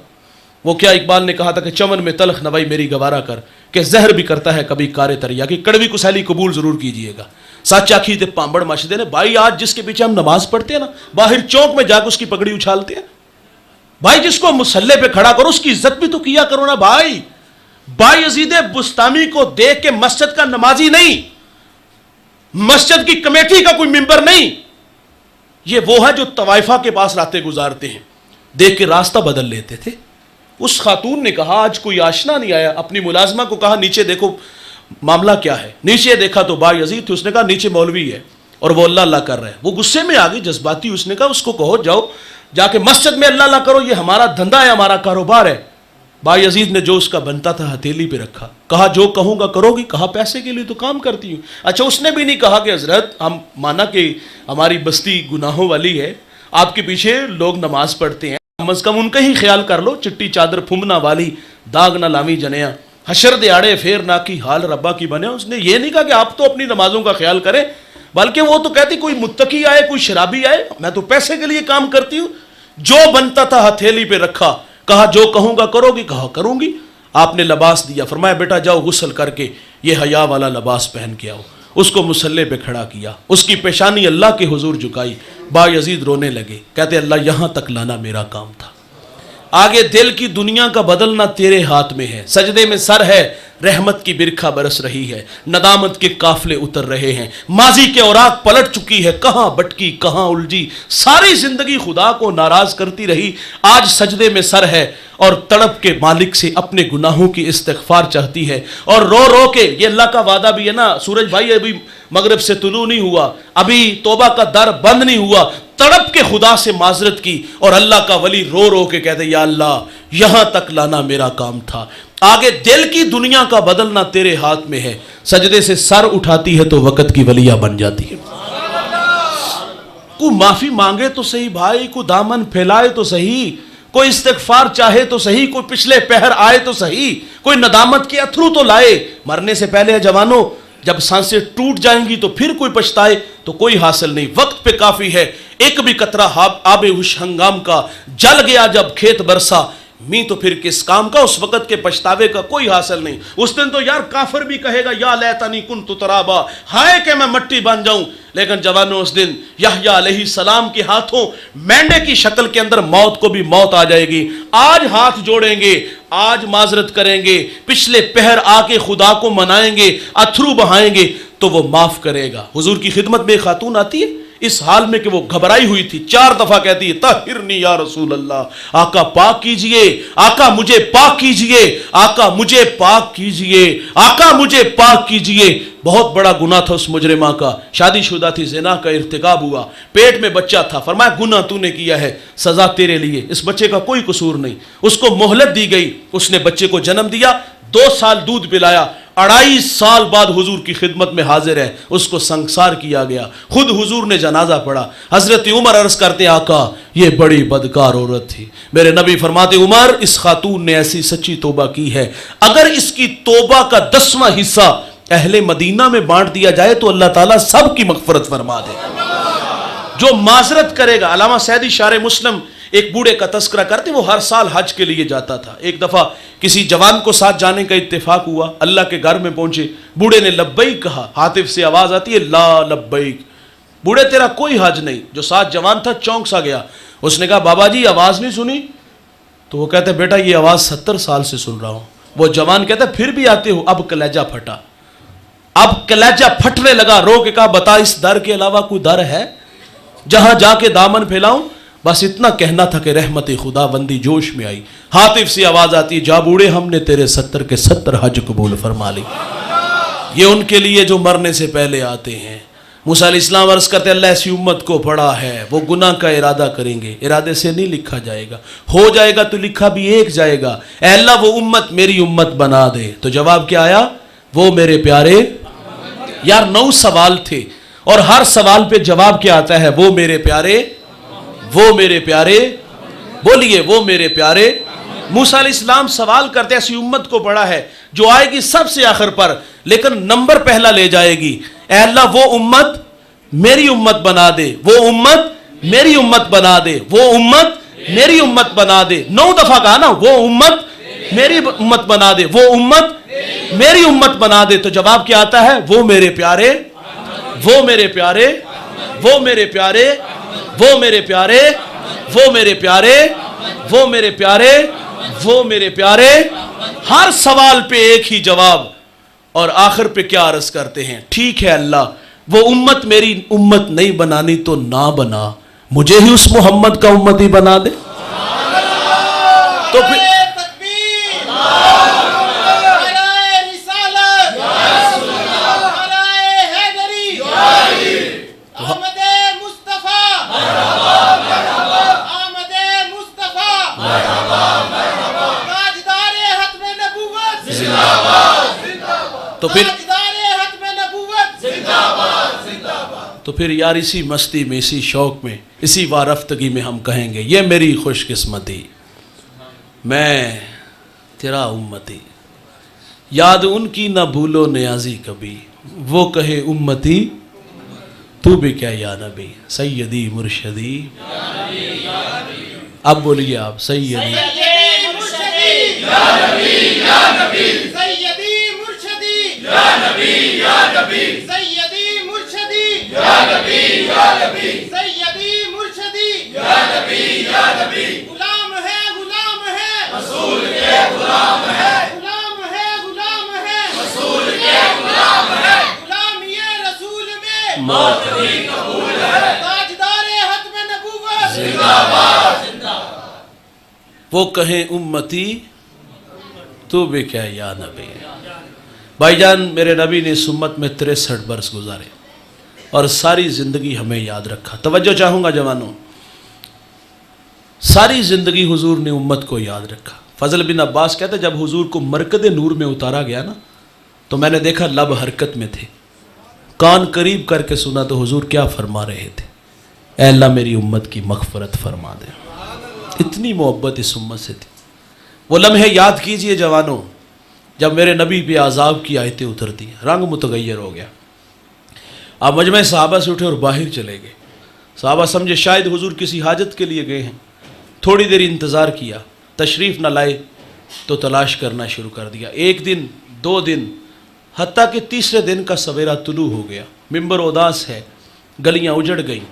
وہ کیا اقبال نے کہا تھا کہ چمن میں تلخ نوائی میری گوارا کر, کہ زہر بھی کرتا ہے کبھی کار تریا کی, کڑوی کسیلی قبول ضرور کیجئے گا. سچ آکھی تے پامبڑ ماشدے نے. بھائی آج جس کے پیچھے ہم نماز پڑھتے ہیں نا, باہر چوک میں جا کے اس کی پگڑی اچھالتے ہیں. بھائی جس کو مسلح پہ کھڑا کرو اس کی عزت بھی تو کیا کرو نا بھائی. بایزید بستامی کو دیکھ کے مسجد کا نمازی نہیں, مسجد کی کمیٹی کا کوئی ممبر نہیں, یہ وہ ہے جو طوائفہ کے پاس راتیں گزارتے ہیں, دیکھ کے راستہ بدل لیتے تھے. اس خاتون نے کہا آج کوئی آشنا نہیں آیا, اپنی ملازمہ کو کہا نیچے دیکھو معاملہ کیا ہے. نیچے دیکھا تو بایزید تھی. اس نے کہا نیچے مولوی ہے اور وہ اللہ اللہ کر رہے ہیں. وہ غصے میں آ گئی, جذباتی. اس نے کہا اس کو کہو جاؤ جا کے مسجد میں اللہ اللہ کرو, یہ ہمارا دھندا ہے ہمارا کاروبار ہے. بایزید نے جو اس کا بنتا تھا ہتھیلی پہ رکھا, کہا جو کہوں گا کرو گی. کہا پیسے کے لیے تو کام کرتی ہوں. اچھا اس نے بھی نہیں کہا کہ حضرت ہم مانا کہ ہماری بستی گناہوں والی ہے, آپ کے پیچھے لوگ نماز پڑھتے ہیں, کم از کم ان کا ہی خیال کر لو. چٹی چادر پھمنا والی داغ نہ لامی جنیا, حشر دیاڑے پھیر نہ کی حال ربا کی بنے. اس نے یہ نہیں کہا کہ آپ تو اپنی نمازوں کا خیال کریں, بلکہ وہ تو کہتی کوئی متقی آئے کوئی شرابی آئے, میں تو پیسے کے لیے کام کرتی ہوں. جو بنتا تھا ہتھیلی پہ رکھا, کہا جو کہوں گا کرو گی. کہا کروں گی. آپ نے لباس دیا, فرمایا بیٹا جاؤ غسل کر کے یہ حیا والا لباس پہن کے آؤ. اس کو مسلح پہ کھڑا کیا, اس کی پیشانی اللہ کے حضور جھکائی. بایزید رونے لگے, کہتے اللہ یہاں تک لانا میرا کام تھا, آگے دل کی دنیا کا بدلنا تیرے ہاتھ میں ہے. سجدے میں سر ہے, رحمت کی برکھا برس رہی ہے, ندامت کے قافلے اتر رہے ہیں, ماضی کے اوراق پلٹ چکی ہے, کہاں بٹکی کہاں الجھی, ساری زندگی خدا کو ناراض کرتی رہی. آج سجدے میں سر ہے اور تڑپ کے مالک سے اپنے گناہوں کی استغفار چاہتی ہے, اور رو رو کے. یہ اللہ کا وعدہ بھی ہے نا, سورج بھائی ابھی مغرب سے طلوع نہیں ہوا, ابھی توبہ کا در بند نہیں ہوا, تڑپ کے خدا سے معذرت کی. اور اللہ کا ولی رو رو کے کہتے یا اللہ یہاں تک لانا میرا کام تھا، آگے دل کی دنیا کا بدلنا تیرے ہاتھ میں ہے۔ سجدے سے سر اٹھاتی ہے تو وقت کی ولیہ بن جاتی ہے۔ کوئی معافی مانگے تو صحیح بھائی، کوئی دامن پھیلائے تو صحیح، کوئی استغفار چاہے تو صحیح، کوئی پچھلے پہر آئے تو صحیح، کوئی ندامت کے اتھرو تو لائے۔ مرنے سے پہلے ہے جوانوں، جب سانسیں ٹوٹ جائیں گی تو پھر کوئی پچھتائے تو کوئی حاصل نہیں، وقت پہ کافی ہے۔ ایک بھی قطرہ آب ہوش ہنگام کا جل گیا جب کھیت برسا، می تو پھر کس کام کا، اس وقت کے پچھتاوے کا کوئی حاصل نہیں۔ اس دن تو یار کافر بھی کہے گا یا لیتنی کنت ترابا، ہائے کہ میں مٹی بن جاؤں، لیکن جوانوں اس دن یحییٰ علیہ السلام کے ہاتھوں مینڈے کی شکل کے اندر موت کو بھی موت آ جائے گی۔ آج ہاتھ جوڑیں گے، آج معذرت کریں گے، پچھلے پہر آ کے خدا کو منائیں گے، اتھرو بہائیں گے تو وہ معاف کرے گا۔ حضور کی خدمت میں ایک خاتون آتی ہے اس حال میں کہ وہ گھبرائی ہوئی تھی، 4 دفعہ کہتی ہے طہرنی یا رسول اللہ، آقا پاک کیجئے، آقا مجھے پاک کیجئے، آقا مجھے پاک کیجئے، آقا مجھے پاک کیجئے۔ بہت بڑا گناہ تھا اس مجرمہ کا، شادی شدہ تھی، زنا کا ارتکاب ہوا، پیٹ میں بچہ تھا، فرمایا گناہ تو نے کیا ہے، سزا تیرے لیے، اس بچے کا کوئی قصور نہیں۔ اس کو مہلت دی گئی، اس نے بچے کو جنم دیا، 2 سال دودھ پلایا، 2.5 سال بعد حضور کی خدمت میں حاضر ہے، اس کو سنگسار کیا گیا، خود حضور نے جنازہ پڑھا۔ حضرت عمر عرض کرتے ہیں آقا یہ بڑی بدکار عورت تھی، میرے نبی فرماتے عمر اس خاتون نے ایسی سچی توبہ کی ہے، اگر اس کی توبہ کا 10واں حصہ اہل مدینہ میں بانٹ دیا جائے تو اللہ تعالیٰ سب کی مغفرت فرما دے۔ جو معذرت کرے گا، علامہ سعدی شارح مسلم ایک بوڑھے کا تذکرہ کرتے، وہ ہر سال حج کے لیے جاتا تھا۔ ایک دفعہ کسی جوان کو ساتھ جانے کا اتفاق ہوا، اللہ کے گھر میں پہنچے، بوڑھے نے لبیک کہا، ہاتف سے آواز آتی ہے لا لبیک، بوڑھے تیرا کوئی حج نہیں۔ جو ساتھ جوان تھا چونک سا گیا، اس نے کہا بابا جی آواز نہیں سنی؟ تو وہ کہتا ہے بیٹا یہ آواز 70 سال سے سن رہا ہوں۔ وہ جوان کہتا ہے پھر بھی آتے ہو؟ اب کلیجہ پھٹا، اب کلیجہ پھٹنے لگا، رو کے کہا بتا اس در کے علاوہ کوئی در ہے جہاں جا کے دامن پھیلاؤں؟ بس اتنا کہنا تھا کہ رحمت خدا بندی جوش میں آئی، ہاتف سے آواز آتی جا بوڑھے ہم نے تیرے 70 کے 70 حج قبول فرما لی۔ یہ ان کے لیے جو مرنے سے پہلے آتے ہیں۔ موسیٰ علیہ السلام عرض کرتے اللہ ایسی امت کو پڑا ہے، وہ گناہ کا ارادہ کریں گے، ارادے سے نہیں لکھا جائے گا، ہو جائے گا تو لکھا بھی ایک جائے گا، اے اللہ وہ امت میری امت بنا دے۔ تو جواب کیا آیا؟ وہ میرے پیارے، یار 9 سوال تھے اور ہر سوال پہ جواب کیا آتا ہے؟ وہ میرے پیارے، وہ میرے پیارے، بولیے وہ میرے پیارے۔ موسیٰ علیہ السلام سوال کرتے ایسی امت کو پڑا ہے جو آئے گی سب سے آخر پر لیکن نمبر پہلا لے جائے گی، اے اللہ وہ امت میری امت بنا دے، وہ امت میری امت بنا دے، وہ امت میری امت بنا دے۔ 9 دفعہ کہا نا، وہ امت میری امت بنا دے، وہ امت میری امت بنا دے۔ تو جواب کیا آتا ہے؟ وہ میرے پیارے، وہ میرے پیارے، وہ میرے پیارے، وہ میرے پیارے، وہ میرے پیارے، وہ میرے پیارے، وہ میرے پیارے۔ ہر سوال پہ ایک ہی جواب، اور آخر پہ کیا عرض کرتے ہیں؟ ٹھیک ہے اللہ وہ امت میری امت نہیں بنانی تو نہ بنا، مجھے ہی اس محمد کا امتی بنا دے۔ تو پھر تو پھر یار اسی مستی میں، اسی شوق میں، اسی وارفتگی میں ہم کہیں گے یہ میری خوش قسمتی، میں تیرا امتی، یاد ان کی نہ بھولو نیازی کبھی، وہ کہے امتی تو بھی کیا یا نبی، سیدی مرشدی۔ اب بولیے آپ، سیدی مرشدی یا نبی یا نبی، سیدی مرشدی یا نبی یا نبی، سیدی مرشدی یا نبی یا نبی، سیدی مرشدی یا نبی یا نبی۔ غلام ہے غلام ہے رسول کے، غلام ہے غلام ہے غلام ہے رسول کے، غلام ہے غلام یہ رسول میں موت بھی قبول ہے، تاجدار ختم نبوت زندہ باد۔ وہ کہیں امتی تو بھی کیا یا نبی۔ بھائی جان میرے نبی نے اس امت میں 63 برس گزارے اور ساری زندگی ہمیں یاد رکھا۔ توجہ چاہوں گا جوانوں، ساری زندگی حضور نے امت کو یاد رکھا. فضل بن عباس کہتے ہیں جب حضور کو مرکز نور میں اتارا گیا نا تو میں نے دیکھا لب حرکت میں تھے, کان قریب کر کے سنا تو حضور کیا فرما رہے تھے, اے اللہ میری امت کی مغفرت فرما دے. اتنی محبت اس امت سے تھی. وہ لمحے یاد کیجئے جوانوں جب میرے نبی پہ عذاب کی آیتیں اترتی, رنگ متغیر ہو گیا. آپ مجمع صحابہ سے اٹھے اور باہر چلے گئے. صحابہ سمجھے شاید حضور کسی حاجت کے لیے گئے ہیں. تھوڑی دیر انتظار کیا, تشریف نہ لائے تو تلاش کرنا شروع کر دیا. ایک دن, 2 دن, حتیٰ کہ تیسرے دن کا سویرا طلوع ہو گیا. ممبر اداس ہے, گلیاں اجڑ گئیں.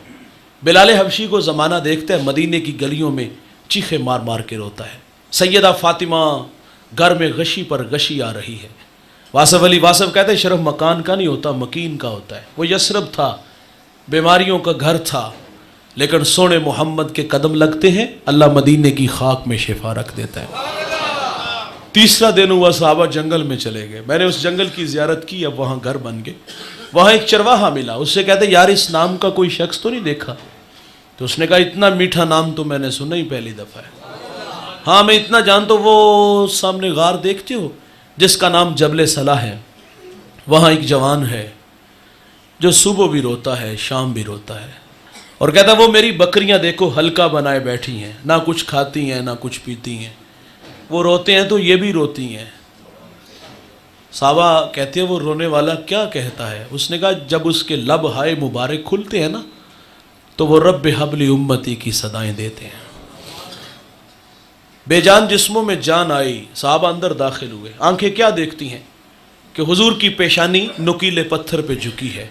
بلال حبشی کو زمانہ دیکھتا ہے مدینے کی گلیوں میں چیخے مار مار کے روتا ہے, سیدہ فاطمہ گھر میں غشی پر غشی آ رہی ہے. واصف علی واصف کہتے ہیں شرف مکان کا نہیں ہوتا, مکین کا ہوتا ہے. وہ یثرب تھا, بیماریوں کا گھر تھا, لیکن سونے محمد کے قدم لگتے ہیں اللہ مدینے کی خاک میں شفا رکھ دیتا ہے. تیسرا دن ہوا, صحابہ جنگل میں چلے گئے. میں نے اس جنگل کی زیارت کی, اب وہاں گھر بن گئے. وہاں ایک چرواہا ملا, اس سے کہتے یار اس نام کا کوئی شخص تو نہیں دیکھا؟ تو اس نے کہا اتنا میٹھا نام تو میں نے سنا ہی پہلی دفعہ ہے. ہاں میں اتنا جانتا ہوں, وہ سامنے غار دیکھتے ہو جس کا نام جبل صلاح ہے, وہاں ایک جوان ہے جو صبح بھی روتا ہے شام بھی روتا ہے, اور کہتا ہے وہ میری بکریاں دیکھو ہلکا بنائے بیٹھی ہیں, نہ کچھ کھاتی ہیں نہ کچھ پیتی ہیں, وہ روتے ہیں تو یہ بھی روتی ہیں. صحابہ کہتے ہیں وہ رونے والا کیا کہتا ہے؟ اس نے کہا جب اس کے لب ہائے مبارک کھلتے ہیں نا تو وہ رب حبلی امتی کی صدائیں دیتے ہیں. بے جان جسموں میں جان آئی, صحابہ اندر داخل ہوئے. آنکھیں کیا دیکھتی ہیں کہ حضور کی پیشانی نکیلے پتھر پہ جھکی ہے,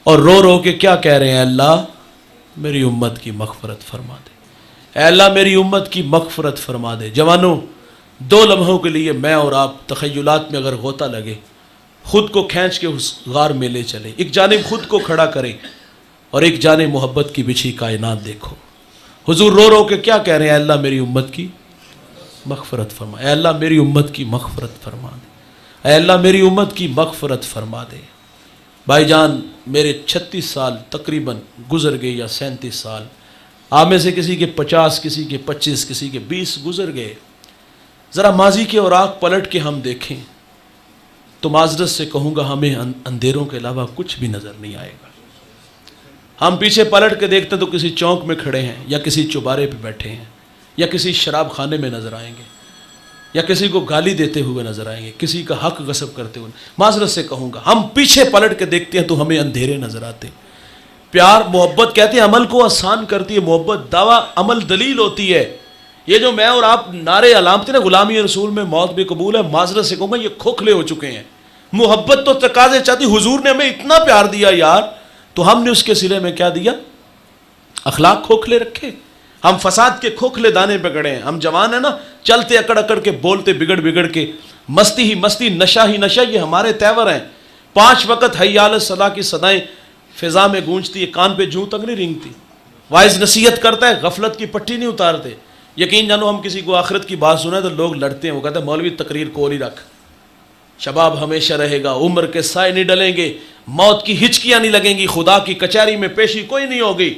اور رو رو کے کیا کہہ رہے ہیں, اللہ میری امت کی مغفرت فرما دے, اے اللہ میری امت کی مغفرت فرما دے. جوانوں 2 لمحوں کے لیے میں اور آپ تخیلات میں اگر غوطہ لگے, خود کو کھینچ کے اس غار میں لے چلے, ایک جانب خود کو کھڑا کریں اور ایک جانب محبت کی بچھی کائنات دیکھو. حضور رو رو کے کیا کہہ رہے ہیں, اے اللہ میری امت کی مغفرت فرما, اے اللہ میری امت کی مغفرت فرما دے, اے اللہ میری امت کی مغفرت فرما دے. بھائی جان میرے 36 سال تقریباً گزر گئے یا 37 سال, آپ میں سے کسی کے 50, کسی کے 25, کسی کے 20 گزر گئے. ذرا ماضی کے اوراق پلٹ کے ہم دیکھیں تو معذرت سے کہوں گا ہمیں اندھیروں کے علاوہ کچھ بھی نظر نہیں آئے گا. ہم پیچھے پلٹ کے دیکھتے تو کسی چوک میں کھڑے ہیں, یا کسی چوبارے پہ بیٹھے ہیں, یا کسی شراب خانے میں نظر آئیں گے, یا کسی کو گالی دیتے ہوئے نظر آئیں گے, کسی کا حق غصب کرتے ہوئے. معذرت سے کہوں گا ہم پیچھے پلٹ کے دیکھتے ہیں تو ہمیں اندھیرے نظر آتے. پیار محبت کہتے ہیں عمل کو آسان کرتی ہے, محبت دعویٰ عمل دلیل ہوتی ہے. یہ جو میں اور آپ نعرے علامتیں نا غلامی رسول میں موت بھی قبول ہے, معذرت سے کہوں گا یہ کھوکھلے ہو چکے ہیں. محبت تو تقاضے چاہتی, حضور نے ہمیں اتنا پیار دیا یار, تو ہم نے اس کے سلے میں کیا دیا, اخلاق کھوکھلے رکھے. ہم فساد کے کھوکھلے دانے پہ گڑے ہیں. ہم جوان ہیں نا, چلتے اکڑ اکڑ کے, بولتے بگڑ بگڑ کے, مستی ہی مستی, نشہ ہی نشہ, یہ ہمارے تیور ہیں. 5 وقت حی علی الصلاۃ کی صدائیں فضا میں گونجتی ہے, کان پہ جوں تک نہیں رینگتی. وائز نصیحت کرتا ہے, غفلت کی پٹی نہیں اتارتے. یقین جانو ہم کسی کو آخرت کی بات سنیں تو لوگ لڑتے ہیں, وہ کہتے ہیں مولوی تقریر کول ہی رکھ, شباب ہمیشہ رہے گا, عمر کے سائے نہیں ڈلیں گے, موت کی ہچکیاں نہیں لگیں گی, خدا کی کچہری میں پیشی کوئی نہیں ہوگی.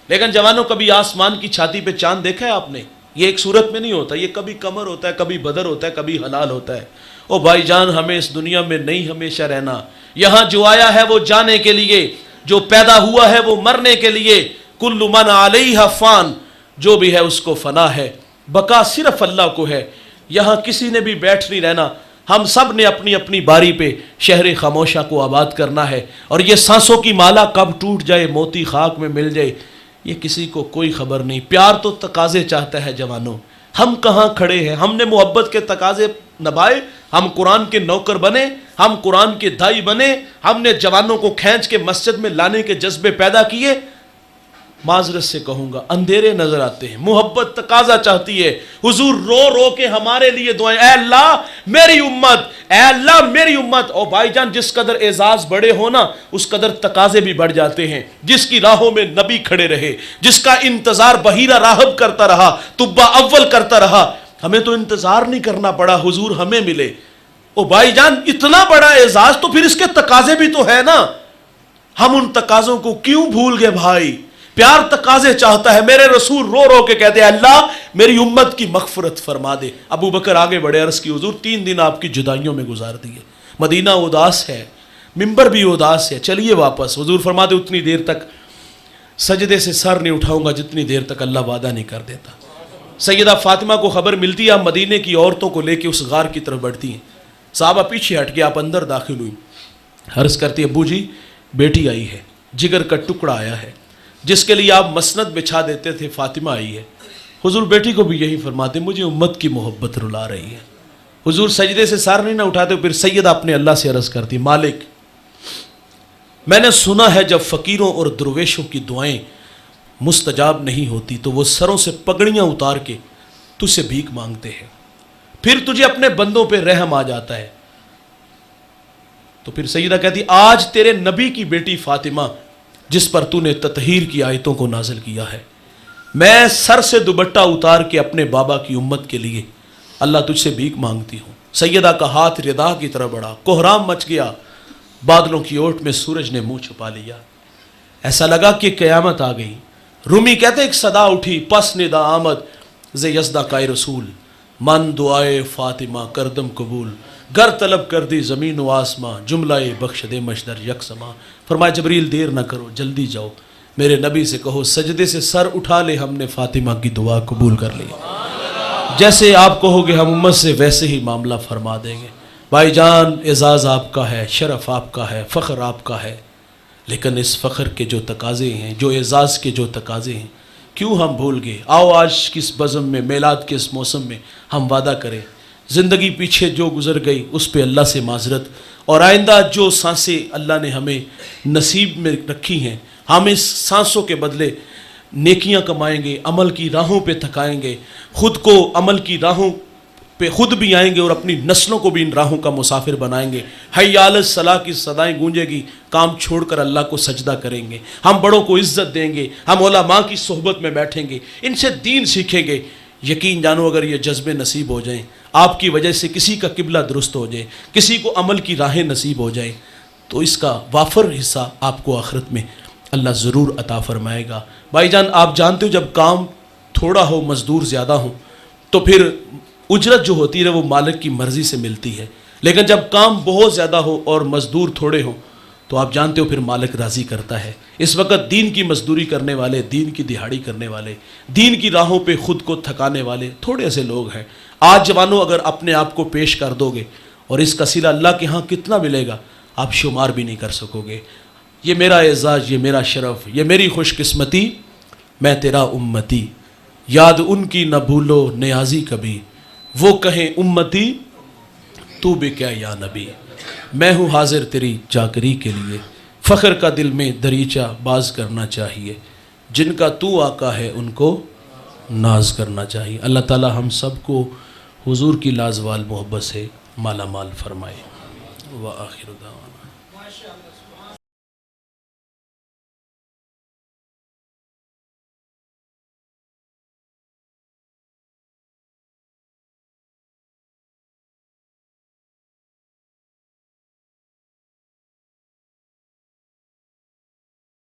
لیکن جوانوں کبھی آسمان کی چھاتی پہ چاند دیکھا ہے آپ نے؟ یہ ایک صورت میں نہیں ہوتا, یہ کبھی قمر ہوتا ہے, کبھی بدر ہوتا ہے, کبھی ہلال ہوتا ہے. او بھائی جان ہمیں اس دنیا میں نہیں ہمیشہ رہنا. یہاں جو آیا ہے وہ جانے کے لیے, جو پیدا ہوا ہے وہ مرنے کے لیے. کل من علیہا فان, جو بھی ہے اس کو فنا ہے, بقا صرف اللہ کو ہے. یہاں کسی نے بھی بیٹھ نہیں رہنا, ہم سب نے اپنی اپنی باری پہ شہر خاموشہ کو آباد کرنا ہے. اور یہ سانسوں کی مالا کب ٹوٹ جائے, موتی خاک میں مل جائے, یہ کسی کو کوئی خبر نہیں. پیار تو تقاضے چاہتا ہے جوانوں, ہم کہاں کھڑے ہیں؟ ہم نے محبت کے تقاضے نبھائے, ہم قرآن کے نوکر بنے, ہم قرآن کے دائی بنے, ہم نے جوانوں کو کھینچ کے مسجد میں لانے کے جذبے پیدا کیے. معذرت سے کہوں گا اندھیرے نظر آتے ہیں, محبت تقاضا چاہتی ہے. حضور رو رو کے ہمارے لیے دعائیں, اے اللہ میری امت, اے اللہ میری امت. اور بھائی جان جس قدر اعزاز بڑے ہونا اس قدر تقاضے بھی بڑھ جاتے ہیں. جس کی راہوں میں نبی کھڑے رہے, جس کا انتظار بحیرہ راہب کرتا رہا, طبہ اول کرتا رہا, ہمیں تو انتظار نہیں کرنا پڑا, حضور ہمیں ملے. او بھائی جان اتنا بڑا اعزاز تو پھر اس کے تقاضے بھی تو ہے نا. ہم ان تقاضوں کو کیوں بھول گئے بھائی؟ پیار تقاضے چاہتا ہے. میرے رسول رو رو کے کہتے ہیں اللہ میری امت کی مغفرت فرما دے. ابو بکر آگے بڑھے، عرض کی حضور 3 دن آپ کی جدائیوں میں گزار دیے، مدینہ اداس ہے، ممبر بھی اداس ہے، چلیے واپس. حضور فرماتے اتنی دیر تک سجدے سے سر نہیں اٹھاؤں گا جتنی دیر تک اللہ وعدہ نہیں کر دیتا. سیدہ فاطمہ کو خبر ملتی ہے، آپ مدینے کی عورتوں کو لے کے اس غار کی طرف بڑھتی ہیں. صحابہ پیچھے ہٹ کے آپ اندر داخل ہوئی. عرض کرتی ابو جی بیٹی آئی ہے، جگر کا ٹکڑا آیا ہے، جس کے لیے آپ مسند بچھا دیتے تھے، فاطمہ آئی ہے. حضور بیٹی کو بھی یہی فرماتے مجھے امت کی محبت رلا رہی ہے. حضور سجدے سے سر نہیں نہ اٹھاتے. پھر سیدہ اپنے اللہ سے عرض کرتی مالک میں نے سنا ہے جب فقیروں اور درویشوں کی دعائیں مستجاب نہیں ہوتی تو وہ سروں سے پگڑیاں اتار کے تجھ سے بھیک مانگتے ہیں، پھر تجھے اپنے بندوں پہ رحم آ جاتا ہے. تو پھر سیدہ کہتی آج تیرے نبی کی بیٹی فاطمہ جس پر تو نے تطہیر کی آیتوں کو نازل کیا ہے، میں سر سے دوپٹہ اتار کے اپنے بابا کی امت کے لیے اللہ تجھ سے بھیک مانگتی ہوں. سیدہ کا ہاتھ ردا کی طرف بڑھا، کوہرام مچ گیا، بادلوں کی اوٹ میں سورج نے منہ چھپا لیا. ایسا لگا کہ قیامت آ گئی. رومی کہتے ایک صدا اٹھی، پس ندا آمد ز یزدہ کائے رسول، من دعائے فاطمہ کردم قبول، گر طلب کر دی زمین و آسماں، جملہ بخش دے مشدر یکسماں. فرمایا جبریل دیر نہ کرو، جلدی جاؤ، میرے نبی سے کہو سجدے سے سر اٹھا لے، ہم نے فاطمہ کی دعا قبول کر لی. جیسے آپ کہو گے ہم امت سے ویسے ہی معاملہ فرما دیں گے. بھائی جان اعزاز آپ کا ہے، شرف آپ کا ہے، فخر آپ کا ہے، لیکن اس فخر کے جو تقاضے ہیں، جو اعزاز کے جو تقاضے ہیں، کیوں ہم بھول گئے؟ آؤ آج کس بزم میں، میلاد کے اس موسم میں ہم وعدہ کریں زندگی پیچھے جو گزر گئی اس پہ اللہ سے معذرت، اور آئندہ جو سانسیں اللہ نے ہمیں نصیب میں رکھی ہیں ہم اس سانسوں کے بدلے نیکیاں کمائیں گے، عمل کی راہوں پہ تھکائیں گے، خود کو عمل کی راہوں پہ خود بھی آئیں گے اور اپنی نسلوں کو بھی ان راہوں کا مسافر بنائیں گے. حی علی الصلاح کی صدائیں گونجے گی، کام چھوڑ کر اللہ کو سجدہ کریں گے، ہم بڑوں کو عزت دیں گے، ہم علماء کی صحبت میں بیٹھیں گے، ان سے دین سیکھیں گے. یقین جانو اگر یہ جذبے نصیب ہو جائیں، آپ کی وجہ سے کسی کا قبلہ درست ہو جائے، کسی کو عمل کی راہیں نصیب ہو جائیں، تو اس کا وافر حصہ آپ کو آخرت میں اللہ ضرور عطا فرمائے گا. بھائی جان آپ جانتے ہو جب کام تھوڑا ہو، مزدور زیادہ ہوں، تو پھر اجرت جو ہوتی ہے وہ مالک کی مرضی سے ملتی ہے. لیکن جب کام بہت زیادہ ہو اور مزدور تھوڑے ہوں تو آپ جانتے ہو پھر مالک راضی کرتا ہے. اس وقت دین کی مزدوری کرنے والے، دین کی دہاڑی کرنے والے، دین کی راہوں پہ خود کو تھکانے والے تھوڑے سے لوگ ہیں. آج جوانوں اگر اپنے آپ کو پیش کر دو گے اور اس کا صلہ اللہ کے ہاں کتنا ملے گا آپ شمار بھی نہیں کر سکو گے. یہ میرا اعزاز، یہ میرا شرف، یہ میری خوش قسمتی، میں تیرا امتی، یاد ان کی نہ بھولو نیازی کبھی، وہ کہیں امتی تو بھی کیا یا نبی. میں ہوں حاضر تیری چاکری کے لیے، فخر کا دل میں دریچہ باز کرنا چاہیے، جن کا تو آقا ہے ان کو ناز کرنا چاہیے. اللہ تعالی ہم سب کو حضور کی لازوال محبت سے مالا مال فرمائے. وآخر دعوانا